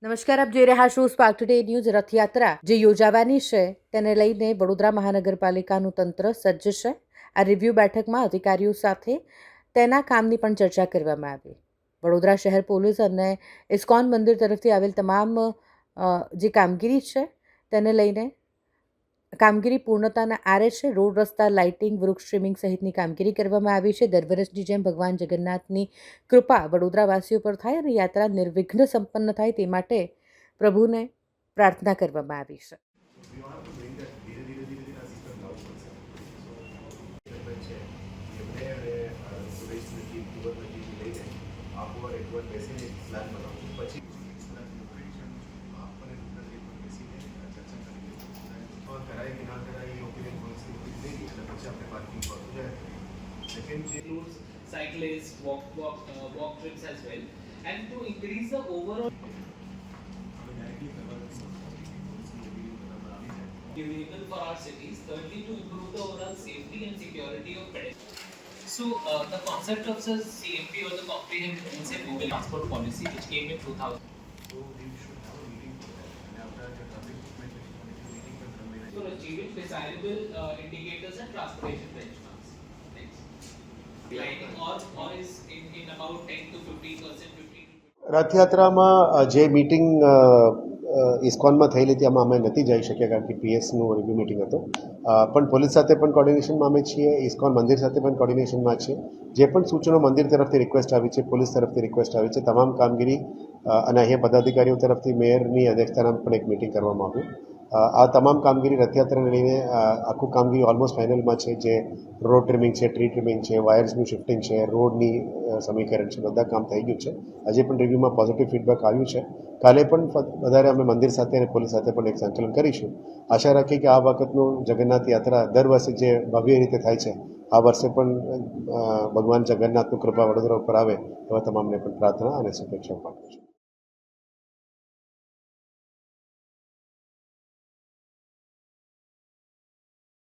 નમસ્કાર, આપ જોઈ રહ્યા છો સ્પાર્ક ટુડે ન્યૂઝ. રથયાત્રા જે યોજાવાની છે તેને લઈને વડોદરા મહાનગરપાલિકાનું તંત્ર સજ્જ છે. આ રિવ્યૂ બેઠકમાં અધિકારીઓ સાથે તેના કામની પણ ચર્ચા કરવામાં આવી. વડોદરા શહેર પોલીસ અને ઇસ્કોન મંદિર તરફથી આવેલ તમામ જે કામગીરી છે તેને લઈને કામગીરી પૂર્ણતાના આરે છે. રોડ, રસ્તા, લાઇટિંગ, વૃક્ષ ટ્રીમિંગ સહિતની કામગીરી કરવામાં આવી છે. દર વર્ષની જેમ ભગવાન જગન્નાથની કૃપા વડોદરાવાસીઓ પર થાય અને યાત્રા નિર્વિઘ્ન સંપન્ન થાય તે માટે પ્રભુને પ્રાર્થના કરવામાં આવી છે. Includes cyclists, walk trips as well, and to increase the overall vehicle for our cities. Thirdly, to improve the overall safety and security of pedestrians. So, the concept of the CMP or the Comprehensive Mobile Transport Policy, which came in 2000. So we should have a meeting for that. And after the traffic meeting can convey. For achieving desirable indicators and transportation benchmarks. Next. Lighting or is in about 10 to 15%. રથયાત્રામાં જે meeting ઇસ્કોનમાં થયેલી હતી આમાં અમે નથી જઈ શક્યા કારણ કે પીએસનું રિવ્યુ મિટિંગ હતો, પણ પોલીસ સાથે પણ કોર્ડિનેશનમાં અમે છીએ, ઇસ્કોન મંદિર સાથે પણ કોર્ડિનેશનમાં છીએ. જે પણ સૂચનો મંદિર તરફથી રિક્વેસ્ટ આવી છે, પોલીસ તરફથી રિક્વેસ્ટ આવી છે, તમામ કામગીરી અને અહીંયા પદાધિકારીઓ તરફથી મેયરની અધ્યક્ષતામાં પણ એક મિટિંગ કરવામાં આવ્યું. આ તમામ કામગીરી રથયાત્રાને લઈને આખું કામગીરી ઓલમોસ્ટ ફાઇનલમાં છે. જે રોડ ટ્રીમિંગ છે, ટ્રી ટ્રીમિંગ છે, વાયર્સનું શિફ્ટિંગ છે, રોડની સમીકરણ છે, બધા કામ થઈ ગયું છે. આજે પણ રિવ્યુમાં પોઝિટિવ ફીડબેક આવ્યું છે. કાલે પણ વધારે અમે મંદિર સાથે અને પોલીસ સાથે પણ એક સંકલન કરીશું. આશા રાખીએ કે આ વખતનું જગન્નાથ યાત્રા દર વર્ષે જે ભવ્ય રીતે થાય છે, આ વર્ષે પણ ભગવાન જગન્નાથનું કૃપા વડોદરા ઉપર આવે એવા તમામને પણ પ્રાર્થના અને શુભેચ્છાઓ પાઠવું છું.